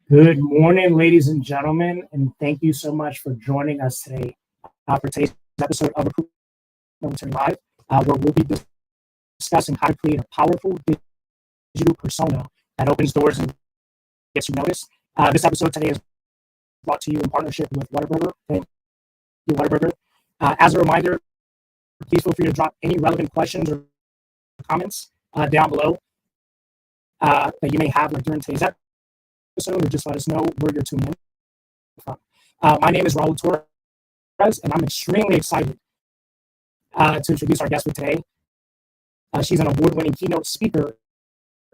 Good morning, ladies and gentlemen, and thank you so much for joining us today for today's episode of Recruit Military Live, where we'll be discussing how to create a powerful digital persona that opens doors and gets you noticed. This episode today is brought to you in partnership with Whataburger. Thank you, Whataburger. As a reminder, please feel free to drop any relevant questions or comments down below that you may have during today's episode, or just let us know where you're tuning in from. My name is Raul Torres, and I'm extremely excited to introduce our guest for today. She's an award-winning keynote speaker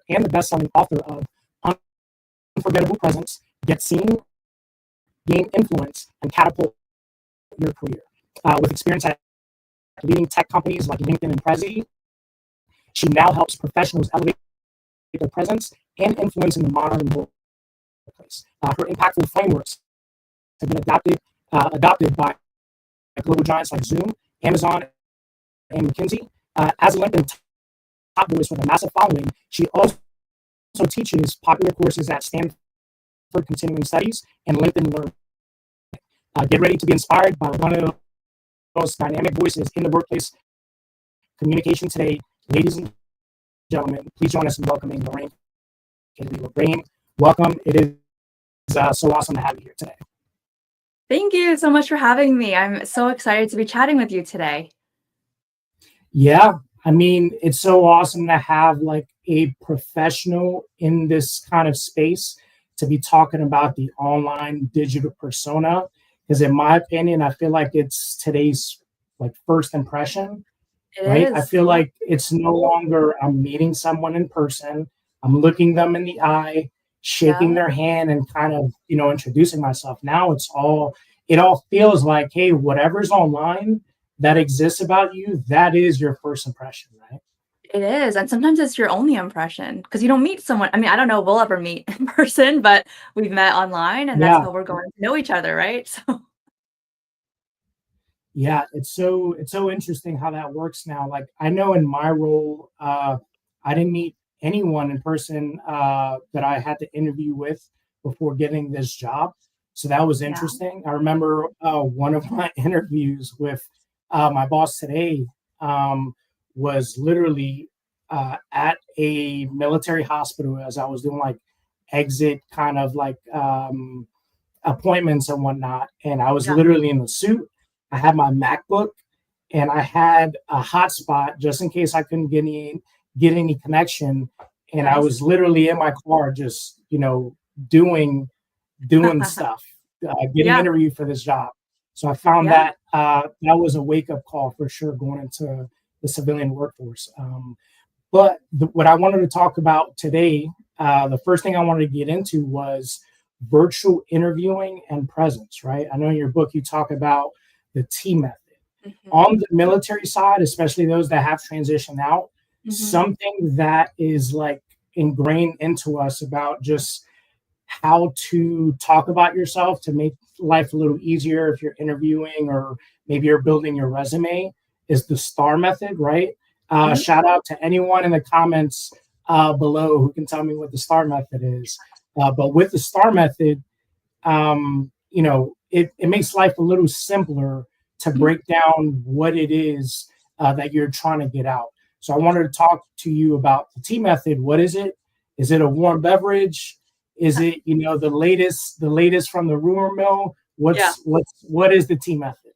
and the best-selling author of Unforgettable Presence, Get Seen, Gain Influence, and Catapult Your Career. With experience at leading tech companies like LinkedIn and Prezi, she now helps professionals elevate their presence and influence in the modern world. Her impactful frameworks have been adopted by global giants like Zoom, Amazon, and McKinsey. As a LinkedIn top voice with a massive following, she also teaches popular courses at Stanford Continuing Studies and LinkedIn Learn. Get ready to be inspired by one of the most dynamic voices in the workplace communication today. Ladies and gentlemen, please join us in welcoming Lorraine K. Lorraine, welcome. It is so awesome to have you here today. Thank you so much for having me. I'm so excited to be chatting with you today. Yeah, I mean, it's so awesome to have a professional in this kind of space to be talking about the online digital persona. Because in my opinion, I feel like it's today's first impression, right? I feel like it's no longer I'm meeting someone in person, I'm looking them in the eye, shaking their hand, and kind of introducing myself. Now it all feels like, hey, whatever's online that exists about you, that is your first impression, right? It is. And sometimes it's your only impression because you don't meet someone. I mean, I don't know if we'll ever meet in person, but we've met online and that's how we're going to know each other, right? So yeah, it's so interesting how that works now. I know in my role, I didn't meet anyone in person that I had to interview with before getting this job. So that was interesting. I remember one of my interviews with my boss today was literally at a military hospital as I was doing exit kind of appointments and whatnot. And I was literally in the suit. I had my MacBook and I had a hotspot just in case I couldn't get any connection. And I was literally in my car just, doing stuff, getting interviewed for this job. So I found that that was a wake-up call for sure going into the civilian workforce. But what I wanted to talk about today, the first thing I wanted to get into was virtual interviewing and presence, right? I know in your book you talk about the T method. On the military side, especially those that have transitioned out, something that is ingrained into us about just how to talk about yourself to make life a little easier if you're interviewing or maybe you're building your resume is the STAR method, right? Shout out to anyone in the comments below who can tell me what the STAR method is. But with the STAR method, it makes life a little simpler to break down what it is that you're trying to get out. So I wanted to talk to you about the T method. What is it? Is it a warm beverage? Is it, the latest from the rumor mill? What is the T method?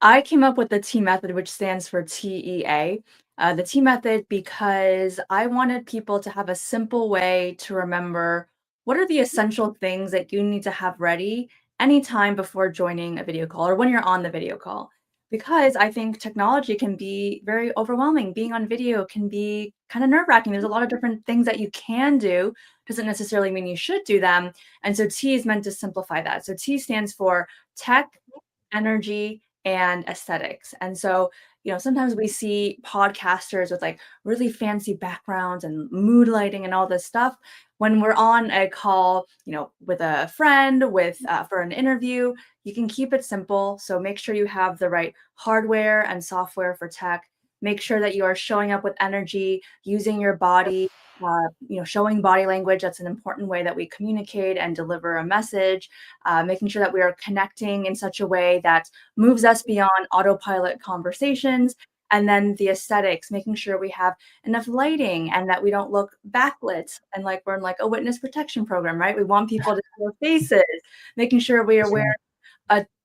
I came up with the T method, which stands for TEA. The T method because I wanted people to have a simple way to remember what are the essential things that you need to have ready anytime before joining a video call or when you're on the video call. Because I think technology can be very overwhelming. Being on video can be kind of nerve-wracking. There's a lot of different things that you can do. Doesn't necessarily mean you should do them. And so T is meant to simplify that. So T stands for tech, energy, and aesthetics. And so, sometimes we see podcasters with really fancy backgrounds and mood lighting and all this stuff. When we're on a call, with a friend, for an interview, you can keep it simple. So make sure you have the right hardware and software for tech, make sure that you are showing up with energy, using your body, showing body language. That's an important way that we communicate and deliver a message, making sure that we are connecting in such a way that moves us beyond autopilot conversations. And then the aesthetics, making sure we have enough lighting and that we don't look backlit and like we're in like a witness protection program, right? We want people to see our faces, making sure we are wearing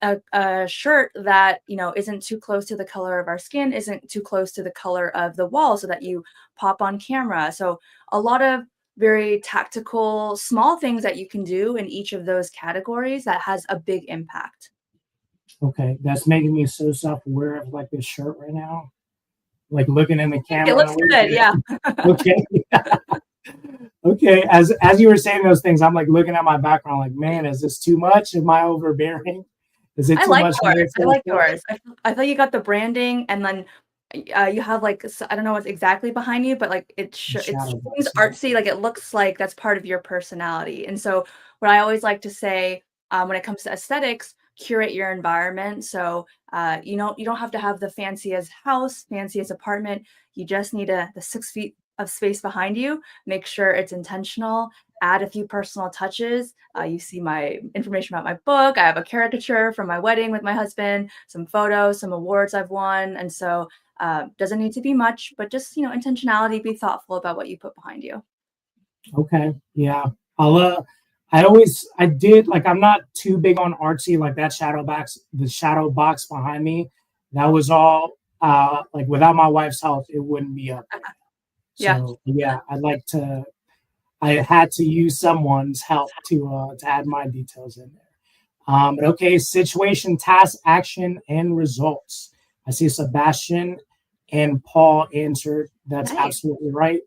a shirt that isn't too close to the color of our skin, isn't too close to the color of the wall, so that you pop on camera. So a lot of very tactical, small things that you can do in each of those categories that has a big impact. Okay, that's making me so self-aware of like this shirt right now. Like looking in the camera. It looks good, yeah. Okay. Okay. As you were saying those things, I'm like looking at my background, like, man, is this too much? Am I overbearing? Is it I too like much? yours. I like yours. I thought you got the branding, and then you have like I don't know what's exactly behind you, but like it Shadow seems boxing. artsy. Like it looks like that's part of your personality. And so what I always like to say when it comes to aesthetics, curate your environment. So you don't have to have the fanciest house, fanciest apartment. You just need the 6 feet of space behind you. Make sure it's intentional. Add a few personal touches. You see my information about my book. I have a caricature from my wedding with my husband, some photos, some awards I've won. And so doesn't need to be much, but just, intentionality, be thoughtful about what you put behind you. Okay. Yeah. I did like, I'm not too big on artsy, like that the shadow box behind me. That was all, like without my wife's help, it wouldn't be up. Yeah. So yeah, I had to use someone's help to add my details in there. But okay, situation, task, action, and results. I see Sebastian and Paul answered. That's Nice. absolutely right.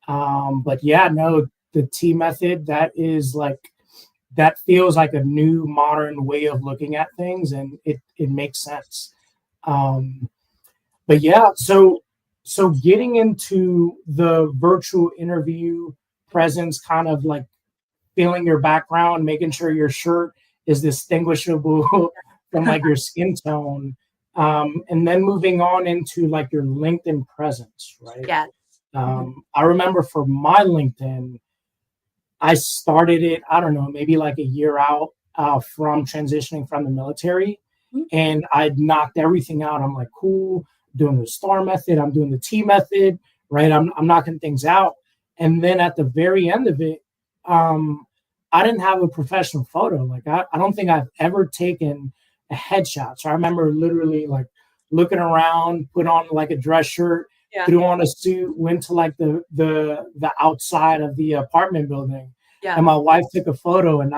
But yeah, no, the T method, that feels like a new modern way of looking at things, and it makes sense. Um, but yeah, so getting into the virtual interview presence, kind of like feeling your background, making sure your shirt is distinguishable from like your skin tone, and then moving on into like your LinkedIn presence, right? Yeah. I remember for my LinkedIn, I started it, I don't know, maybe like a year out from transitioning from the military, Mhm. and I'd knocked everything out. I'm like, cool, doing the star method, I'm doing the T method, right? I'm knocking things out. And then at the very end of it, I didn't have a professional photo. Like I don't think I've ever taken a headshot. So I remember literally like looking around, put on like a dress shirt, Yeah. threw on a suit, went to like the outside of the apartment building, Yeah. and my wife took a photo, and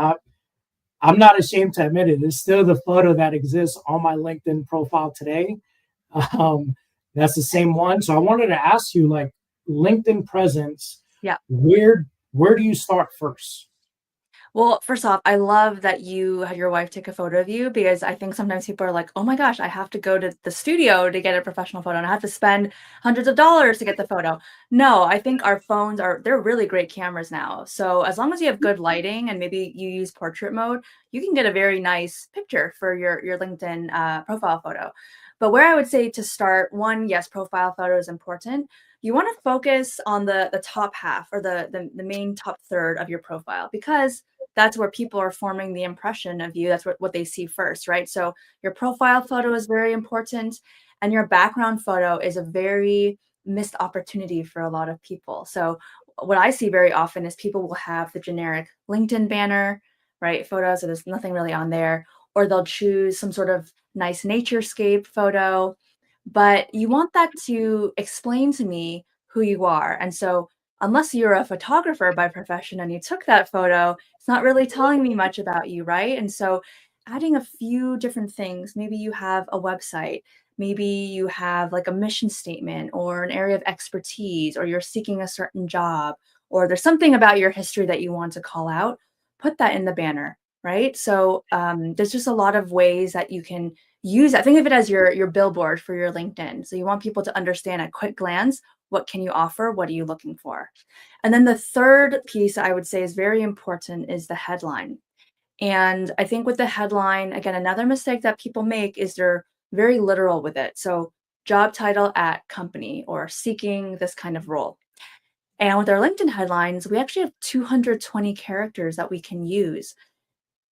I'm not ashamed to admit it. It's still the photo that exists on my LinkedIn profile today. Um, that's the same one. So I wanted to ask you, like, LinkedIn presence. Yeah. Where do you start first? Well, first off, I love that you had your wife take a photo of you, because I think sometimes people are like, oh my gosh, I have to go to the studio to get a professional photo and I have to spend hundreds of dollars to get the photo. No, I think our phones they're really great cameras now. So as long as you have good lighting and maybe you use portrait mode, you can get a very nice picture for your LinkedIn profile photo. But where I would say to start, one, yes, profile photo is important. You want to focus on the top half, or the main top third of your profile, because that's where people are forming the impression of you. That's what they see first, right? So your profile photo is very important, and your background photo is a very missed opportunity for a lot of people. So what I see very often is people will have the generic LinkedIn banner, right? Photo, so there's nothing really on there, or they'll choose some sort of nice naturescape photo. But you want that to explain to me who you are. And so unless you're a photographer by profession and you took that photo, it's not really telling me much about you, right? And so adding a few different things, maybe you have a website, maybe you have like a mission statement or an area of expertise, or you're seeking a certain job, or there's something about your history that you want to call out, put that in the banner, right? So there's just a lot of ways that you can use that. Think of it as your billboard for your LinkedIn. So you want people to understand at quick glance, what can you offer? What are you looking for? And then the third piece I would say is very important is the headline. And I think with the headline, again, another mistake that people make is they're very literal with it. So job title at company or seeking this kind of role. And with our LinkedIn headlines, we actually have 220 characters that we can use,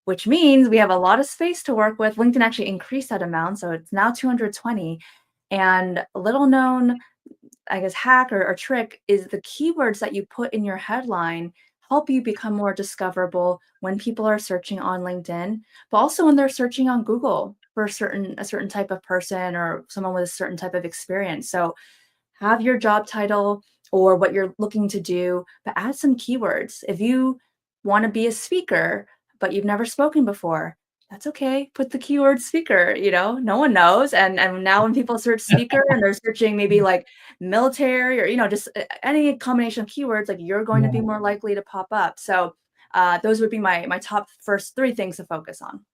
which means we have a lot of space to work with. LinkedIn actually increased that amount, so it's now 220. And a little known, I guess, hack or trick is the keywords that you put in your headline help you become more discoverable when people are searching on LinkedIn, but also when they're searching on Google for a certain type of person or someone with a certain type of experience. So have your job title or what you're looking to do, but add some keywords. If you want to be a speaker, but you've never spoken before, that's okay. Put the keyword speaker, no one knows. And now when people search speaker and they're searching maybe like military or, just any combination of keywords, like you're going to be Yeah. more likely to pop up. So those would be my top first three things to focus on.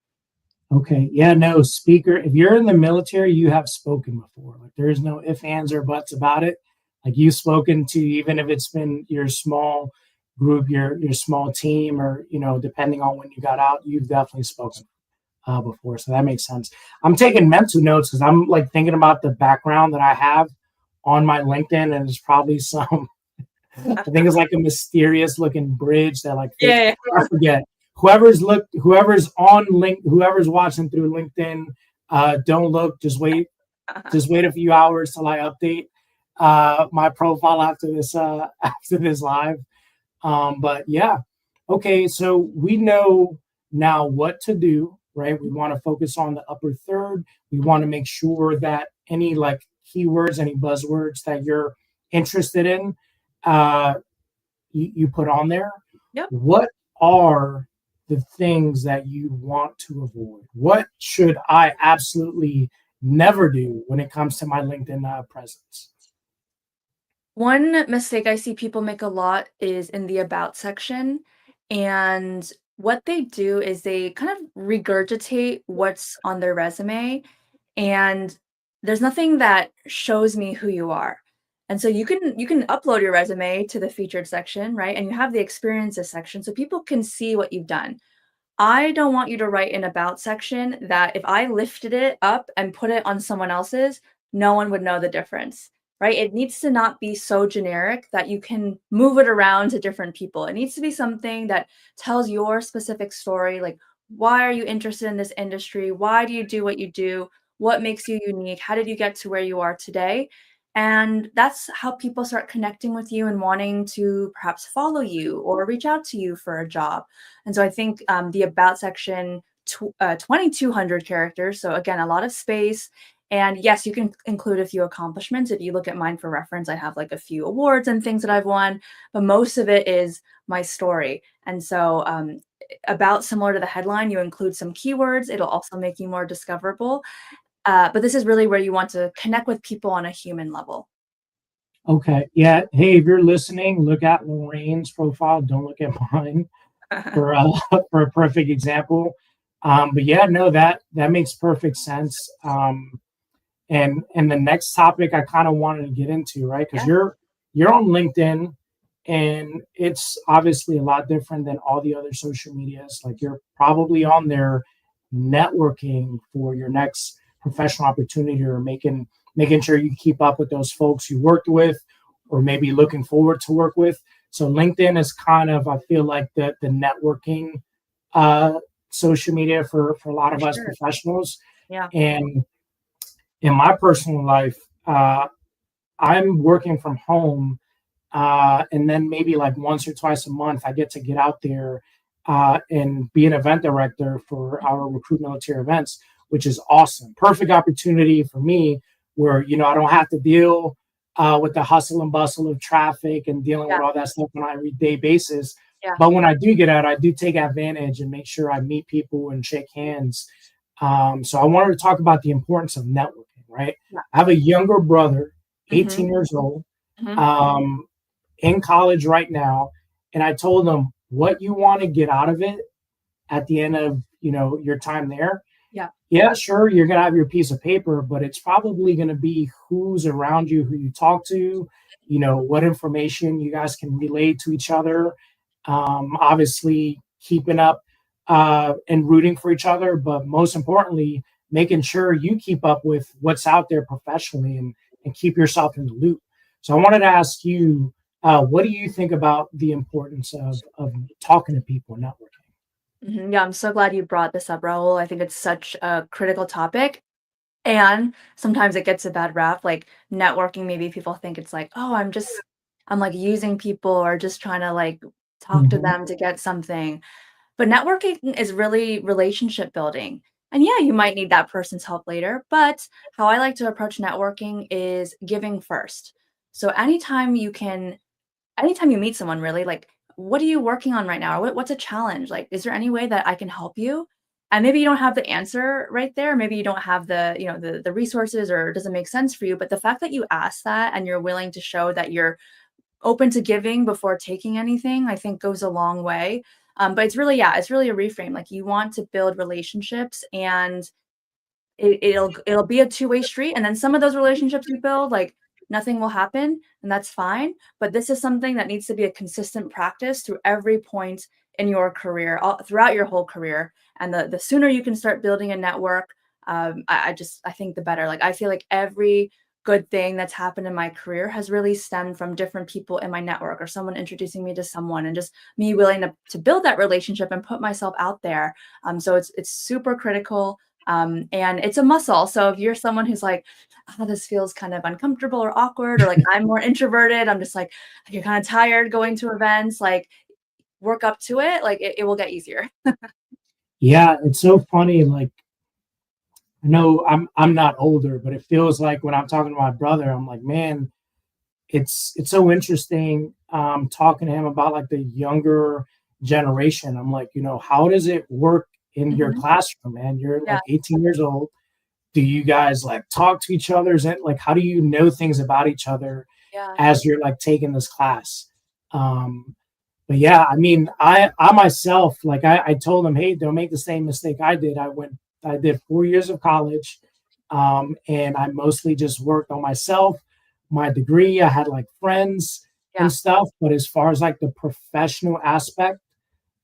Okay. Yeah, no, speaker. If you're in the military, you have spoken before. Like there is no ifs, ands, or buts about it. Like you've spoken to, even if it's been your small group, your small team, or depending on when you got out, you've definitely spoken before. So that makes sense. I'm taking mental notes because I'm like thinking about the background that I have on my LinkedIn, and it's probably some. I think it's like a mysterious looking bridge that like fits. Yeah. I forget. Whoever's watching through LinkedIn, don't look. Just wait a few hours till I update my profile after this after this live. But yeah, okay. So we know now what to do, right? We want to focus on the upper third. We want to make sure that any like keywords, any buzzwords that you're interested in, uh, you put on there. Yep. What are the things that you want to avoid? What should I absolutely never do when it comes to my LinkedIn presence? One mistake I see people make a lot is in the about section. And what they do is they kind of regurgitate what's on their resume. And there's nothing that shows me who you are. And so you can upload your resume to the featured section, right? And you have the experiences section so people can see what you've done. I don't want you to write an about section that if I lifted it up and put it on someone else's, no one would know the difference, right? It needs to not be so generic that you can move it around to different people. It needs to be something that tells your specific story, like why are you interested in this industry? Why do you do what you do? What makes you unique? How did you get to where you are today? And that's how people start connecting with you and wanting to perhaps follow you or reach out to you for a job. And so I think the about section, 2,200 characters. So again, a lot of space. And yes, you can include a few accomplishments. If you look at mine for reference, I have like a few awards and things that I've won, but most of it is my story. And so about similar to the headline, you include some keywords. It'll also make you more discoverable. But this is really where you want to connect with people on a human level. Okay. Yeah. Hey, if you're listening, look at Lorraine's profile. Don't look at mine for for a perfect example. But yeah, no, that makes perfect sense. And the next topic I kind of wanted to get into, right? Because Yeah, you're on LinkedIn, and it's obviously a lot different than all the other social medias. Like you're probably on there networking for your next professional opportunity, or making sure you keep up with those folks you worked with, or maybe looking forward to work with. So LinkedIn is kind of, I feel like, the networking uh, social media for a lot for of us sure. professionals. Yeah. And in my personal life, I'm working from home, and then maybe like once or twice a month, I get out there and be an event director for our RecruitMilitary events, which is awesome. Perfect opportunity for me, where I don't have to deal with the hustle and bustle of traffic and dealing Yeah. with all that stuff on an everyday basis. Yeah. But when I do get out, I do take advantage and make sure I meet people and shake hands. So I wanted to talk about the importance of networking, right? Yeah. I have a younger brother, Hmm. 18 years old, Hmm. um, in college right now, and I told him what you want to get out of it at the end of your time there. Yeah. Yeah, sure, you're gonna have your piece of paper, but it's probably gonna be who's around you, who you talk to, what information you guys can relay to each other. Obviously, keeping up and rooting for each other, but most importantly, making sure you keep up with what's out there professionally and keep yourself in the loop. So I wanted to ask you, what do you think about the importance of talking to people and networking? Yeah, I'm so glad you brought this up, Raul. I think it's such a critical topic. And sometimes it gets a bad rap, like networking, maybe people think it's like, oh, I'm like using people or just trying to like talk to Hmm. them to get something. But networking is really relationship building. And yeah, you might need that person's help later. But how I like to approach networking is giving first. So anytime you meet someone really, like, what are you working on right now? Or what's a challenge? Like, is there any way that I can help you? And maybe you don't have the answer right there. Maybe you don't have the resources or it doesn't make sense for you. But the fact that you ask that and you're willing to show that you're open to giving before taking anything, I think goes a long way. But it's really a reframe. Like you want to build relationships and it'll be a two-way street, and then some of those relationships you build, like, nothing will happen, and that's fine, but this is something that needs to be a consistent practice through every point in your career, all throughout your whole career, and the sooner you can start building a network, I think the better. Like, I feel like every good thing that's happened in my career has really stemmed from different people in my network or someone introducing me to someone and just me willing to build that relationship and put myself out there, so it's super critical, and it's a muscle. So if you're someone who's like, oh, this feels kind of uncomfortable or awkward, or like I'm more introverted, I'm just like, you're kind of tired going to events, like work up to it, like it will get easier. Yeah, it's so funny. Like, I know I'm not older, but it feels like when I'm talking to my brother, I'm like, man, it's so interesting talking to him about like the younger generation. I'm like, how does it work in your Mhm. classroom, man? You're Yeah, like 18 years old. Do you guys like talk to each other? Is it like how do you know things about each other yeah, as you're like taking this class? Um, but yeah, I mean, I myself, like I told them, hey, don't make the same mistake I did. I did 4 years of college, and I mostly just worked on myself, my degree. I had like friends yeah, and stuff, but as far as like the professional aspect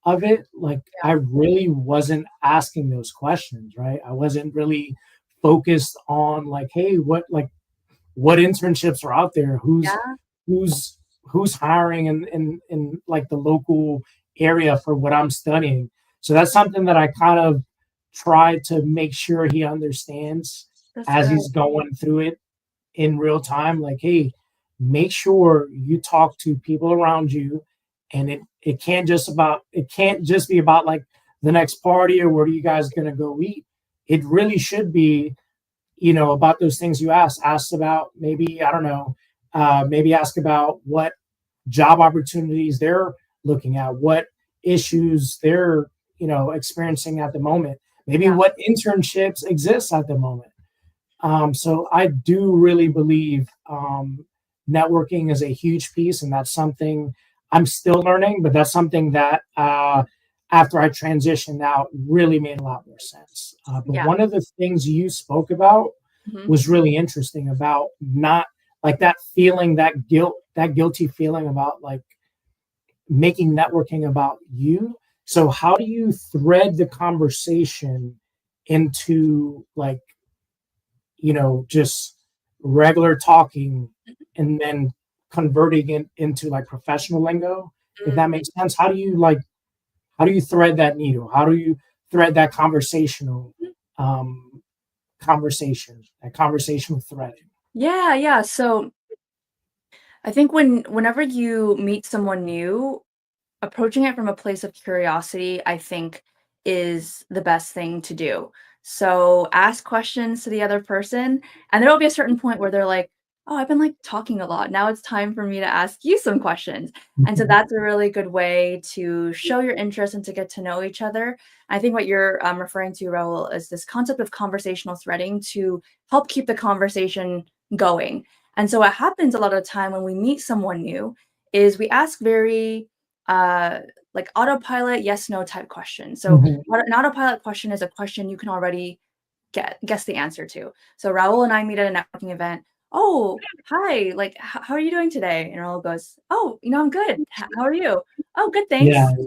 of it, like I really wasn't asking those questions, right? I wasn't really focused on like, hey, what internships are out there? yeah, Who's who's hiring in like the local area for what I'm studying. So that's something that I kind of try to make sure he understands that's as good. he's going through it in real time. Like, hey, make sure you talk to people around you, and it can't just be about like the next party or where are you guys gonna go eat. It really should be about those things you asked about. Maybe I don't know, maybe ask about what job opportunities they're looking at, what issues they're experiencing at the moment, maybe Yeah, what internships exist at the moment. So I do really believe networking is a huge piece, and that's something I'm still learning, but that's something that after I transitioned out really made a lot more sense. But yeah, one of the things you spoke about mhm, was really interesting about not like that feeling, that guilty feeling about like making networking about you. So how do you thread the conversation into like just regular talking and then converting it into like professional lingo, if mm. that makes sense? How do you thread that needle? How do you thread that um conversational threading? Yeah, yeah, so I think whenever you meet someone new, approaching it from a place of curiosity, I think, is the best thing to do. So ask questions to the other person, and there will be a certain point where they're like, "Oh, I've been like talking a lot. Now it's time for me to ask you some questions." And so Mhm. that's a really good way to show your interest and to get to know each other. I think what you're referring to, Raul, is this concept of conversational threading to help keep the conversation going. And so what happens a lot of the time when we meet someone new is we ask very uh, like autopilot yes no type questions. So Mhm. an autopilot question is a question you can already guess the answer to. So Raul and I meet at a networking event. Oh, hi, like how are you doing today? And Raul goes, oh, I'm good. How are you? Oh, good, Yeah. thanks.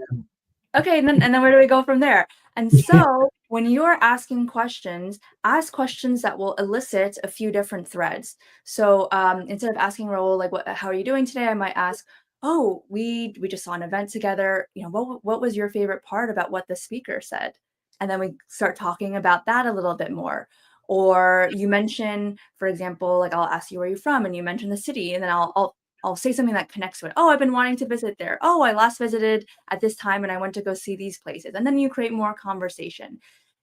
Okay, and then where do we go from there? And so when you're asking questions, ask questions that will elicit a few different threads. So instead of asking Raul, like, how are you doing today? I might ask, oh, we just saw an event together. You know, what was your favorite part about what the speaker said? And then we start talking about that a little bit more. Or you mention, for example, like I'll ask you where you're from, and you mention the city, and then I'll say something that connects to it. Oh, I've been wanting to visit there. Oh, I last visited at this time and I went to go see these places. And then you create more conversation.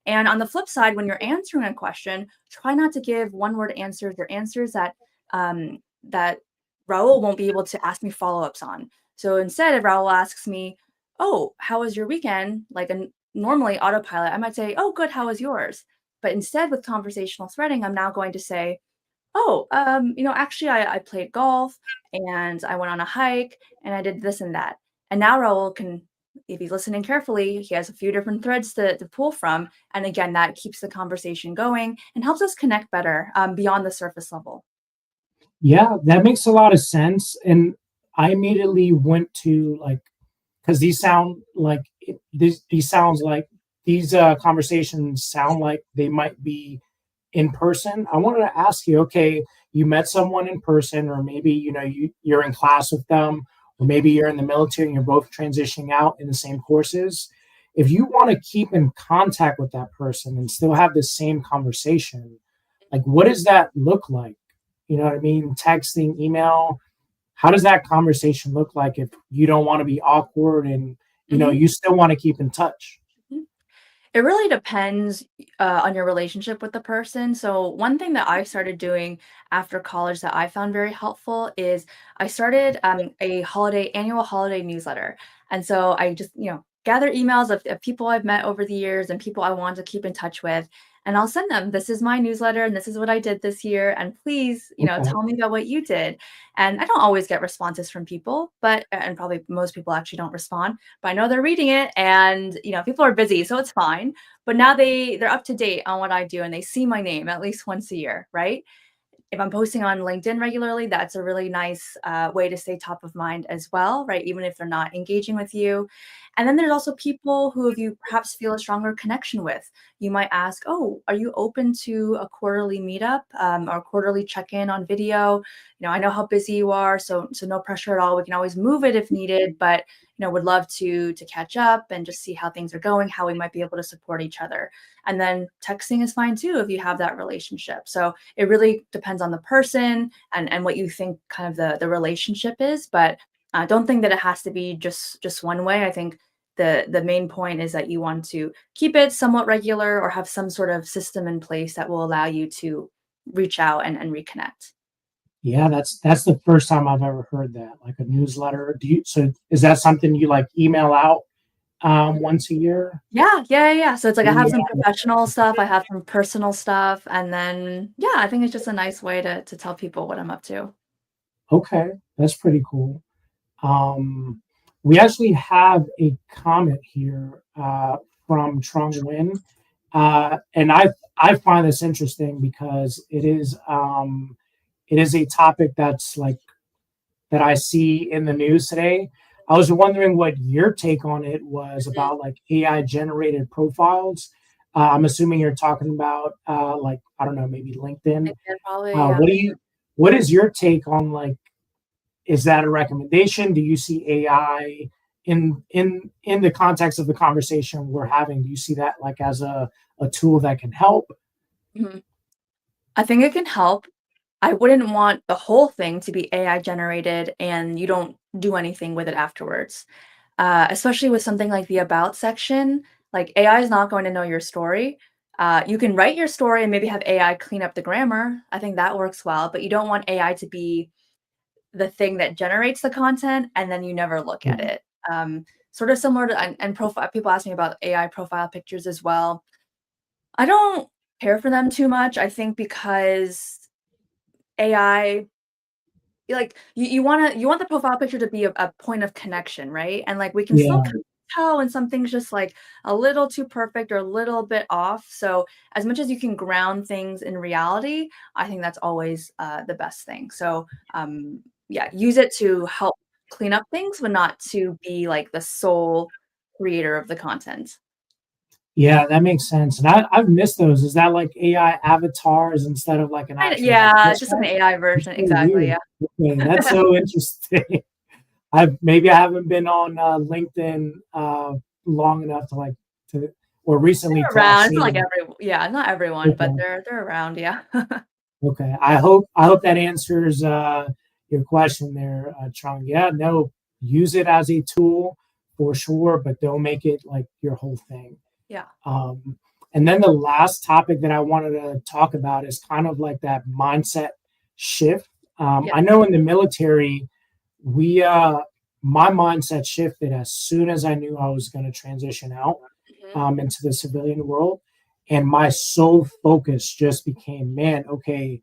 And on the flip side, when you're answering a question, try not to give one-word answers or answers that Raul won't be able to ask me follow-ups on. So instead, if Raul asks me, "Oh, how was your weekend?" Like a normally autopilot, I might say, "Oh, good. How was yours?" But instead, with conversational threading, I'm now going to say, oh, actually, I played golf and I went on a hike and I did this and that. And now Raul can, if he's listening carefully, he has a few different threads to pull from. And again, that keeps the conversation going and helps us connect better beyond the surface level. Yeah, that makes a lot of sense. And I immediately went to like, because these sound like these sounds like these conversations sound like they might be in person. I wanted to ask you, okay, you met someone in person, or maybe you're in class with them, or maybe you're in the military and you're both transitioning out in the same courses. If you want to keep in contact with that person and still have the same conversation, like what does that look like? You know what I mean? Texting, email. How does that conversation look like if you don't want to be awkward and Mhm. you still want to keep in touch? Mhm. It really depends on your relationship with the person. So, one thing that I started doing after college that I found very helpful is I started a annual holiday newsletter. And so I just, gather emails of people I've met over the years and people I want to keep in touch with. And I'll send them, this is my newsletter and this is what I did this year. And please, Okay. tell me about what you did. And I don't always get responses from people, and probably most people actually don't respond, but I know they're reading it and, people are busy, so it's fine. But now they're up to date on what I do and they see my name at least once a year, right? If I'm posting on LinkedIn regularly, that's a really nice way to stay top of mind as well, right? Even if they're not engaging with you. And then there's also people who you perhaps feel a stronger connection with. You might ask, "Oh, are you open to a quarterly meetup or quarterly check-in on video? I know how busy you are, so no pressure at all. We can always move it if needed, but would love to catch up and just see how things are going, how we might be able to support each other." And then texting is fine too if you have that relationship. So it really depends on the person and what you think kind of the relationship is, but I don't think that it has to be just one way. I think the main point is that you want to keep it somewhat regular or have some sort of system in place that will allow you to reach out and reconnect. Yeah, that's the first time I've ever heard that, like a newsletter. So is that something you like email out once a year? Yeah, yeah, yeah, yeah. So it's like I have some Yeah. professional stuff, I have some personal stuff, and then yeah, I think it's just a nice way to tell people what I'm up to. Okay, that's pretty cool. We actually have a comment here from Trung Nguyen, and I find this interesting because it is a topic that's like that I see in the news today. I was wondering what your take on it was Mhm. about like AI generated profiles. I'm assuming you're talking about like I don't know, maybe LinkedIn. LinkedIn probably, yeah. What do you what is your take on like is that a recommendation? Do you see AI in the context of the conversation we're having? Do you see that like as a tool that can help? Mhm. I think it can help. I wouldn't want the whole thing to be AI generated and you don't do anything with it afterwards. Especially with something like the about section, like AI is not going to know your story. You can write your story and maybe have AI clean up the grammar. I think that works well, but you don't want AI to be the thing that generates the content and then you never look at Mhm. it. Sort of similar to and profile. People ask me about AI profile pictures as well. I don't care for them too much. I think because AI, like you want the profile picture to be a point of connection, right? And like we can still Yeah, kind of tell when something's just like a little too perfect or a little bit off. So as much as you can ground things in reality, I think that's always the best thing. So yeah, use it to help clean up things, but not to be like the sole creator of the content. Yeah, that makes sense. And I've missed those. Is that like AI avatars instead of like an actual like Yeah, just like an person? AI That's version. so Exactly. weird. Okay, that's so interesting. I haven't been on LinkedIn long enough to like to or recently to have Around. It's not seen like them. not everyone, but Okay. they're around, yeah. Okay. I hope that answers your question there, Chung. Yeah, no, use it as a tool for sure, but don't make it like your whole thing. Yeah. Um, and then the last topic that I wanted to talk about is kind of like that mindset shift. Yeah. I know in the military, we my mindset shifted as soon as I knew I was going to transition out Mhm. into the civilian world, and my sole focus just became, man, okay,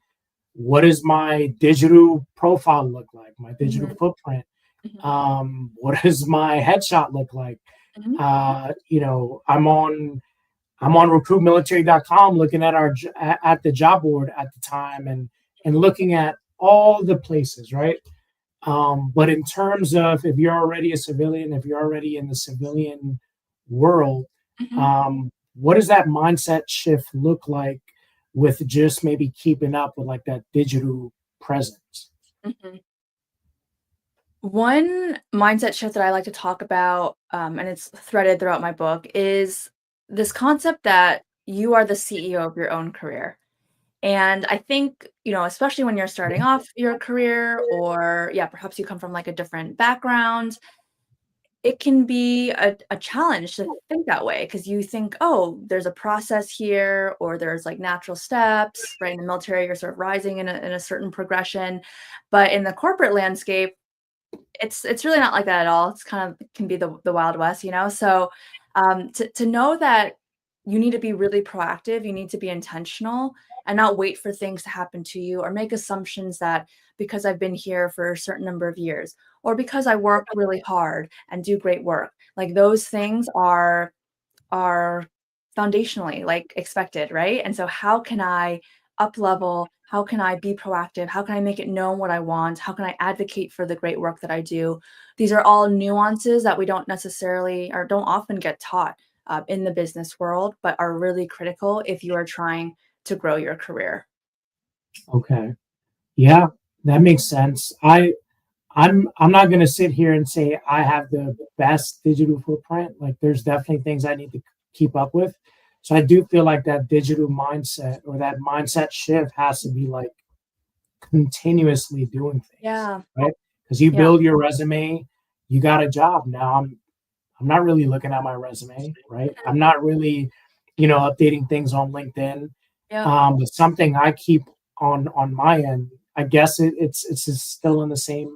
what does my digital profile look like? My digital Mhm. footprint. Mhm. What does my headshot look like? Mhm. I'm on RecruitMilitary.com looking at at the job board at the time and looking at all the places, right? But in terms of if you're already a civilian, if you're already in the civilian world, Mhm. what does that mindset shift look like with just maybe keeping up with like that digital presence? Mhm. One mindset shift that I like to talk about, and it's threaded throughout my book, is this concept that you are the CEO of your own career. And I think, especially when you're starting off your career, or yeah, perhaps you come from like a different background, it can be a challenge to think that way because you think, oh, there's a process here, or there's like natural steps, right? In the military, you're sort of rising in a certain progression. But in the corporate landscape, it's really not like that at all. It's kind of can be the Wild West. So, to know that you need to be really proactive, you need to be intentional and not wait for things to happen to you or make assumptions that because I've been here for a certain number of years or because I work really hard and do great work. Like those things are foundationally like expected, right? And so how can I up level? How can I be proactive? How can I make it known what I want? How can I advocate for the great work that I do? These are all nuances that we don't necessarily or don't often get taught in the business world, but are really critical if you are trying to grow your career. Okay. Yeah, that makes sense. I'm not gonna sit here and say I have the best digital footprint. Like there's definitely things I need to keep up with. So I do feel like that digital mindset or that mindset shift has to be like continuously doing things, Yeah. right? Because you Yeah. build your resume, you got a job. Now I'm not really looking at my resume, right? I'm not really, updating things on LinkedIn. Yeah. But something I keep on my end, I guess it's just still in the same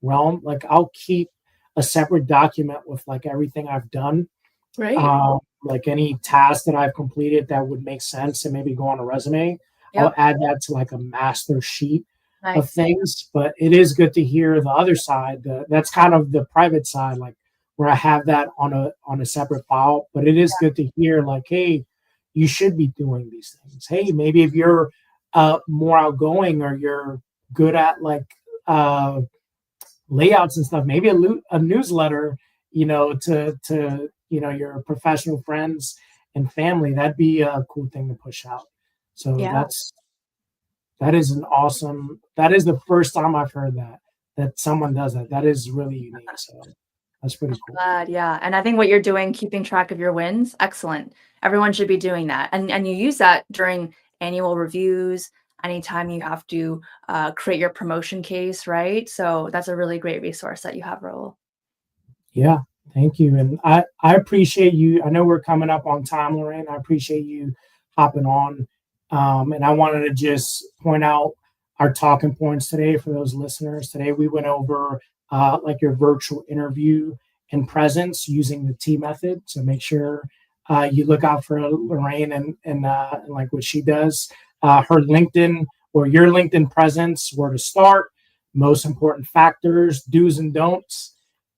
realm. Like I'll keep a separate document with like everything I've done, Great. like any task that I've completed that would make sense and maybe go on a resume. I'll Yep. add that to like a master sheet of Nice. things. But it is good to hear the other side. That's kind of the private side, like where I have that on a separate file. But it is good to hear, like, hey, you should be doing these things. Hey, maybe if you're more outgoing or you're good at like layouts and stuff, maybe a newsletter, to your professional friends and family. That'd be a cool thing to push out. So Yeah. that is an awesome. That is the first time I've heard that someone does that. That is really unique. So that's pretty I'm cool. glad, yeah, and I think what you're doing, keeping track of your wins, excellent. Everyone should be doing that, and you use that during annual reviews, anytime you have to, create your promotion case, right? So that's a really great resource that you have, Raul. Yeah, thank you. And I appreciate you. I know we're coming up on time, Lorraine. I appreciate you hopping on. And I wanted to just point out our talking points today for those listeners. Today we went over like your virtual interview and presence using the T method. So make sure you look out for Lorraine and like what she does. Her LinkedIn or your LinkedIn presence, where to start, most important factors, do's and don'ts,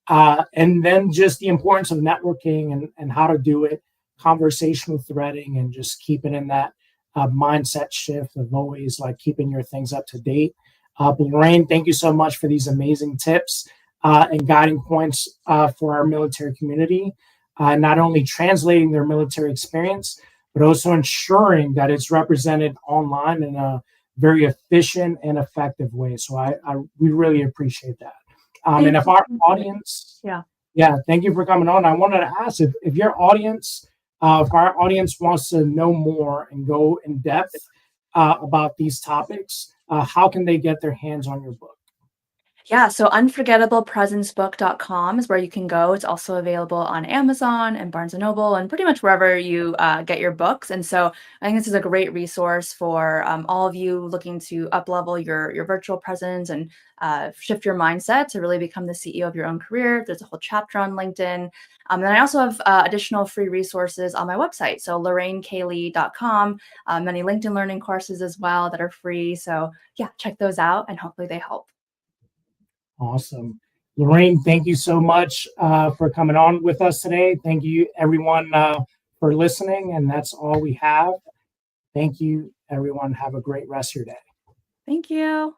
and then just the importance of networking and how to do it, conversational threading, and just keeping in that mindset shift of always like keeping your things up to date. But Lorraine, thank you so much for these amazing tips and guiding points for our military community. not only translating their military experience, but also ensuring that it's represented online in a very efficient and effective way. So we really appreciate that. And Thank if you our so much. audience, Yeah. yeah, thank you for coming on. I wanted to ask if your audience, if our audience wants to know more and go in depth about these topics, how can they get their hands on your book? Yeah, so unforgettablepresencebook.com is where you can go. It's also available on Amazon and Barnes and Noble and pretty much wherever you get your books. And so I think this is a great resource for all of you looking to up-level your virtual presence and shift your mindset to really become the CEO of your own career. There's a whole chapter on LinkedIn. And then I also have additional free resources on my website. So lorraineklee.com, many LinkedIn learning courses as well that are free. So yeah, check those out and hopefully they help. Awesome. Lorraine, thank you so much for coming on with us today. Thank you, everyone, for listening. And that's all we have. Thank you, everyone. Have a great rest of your day. Thank you.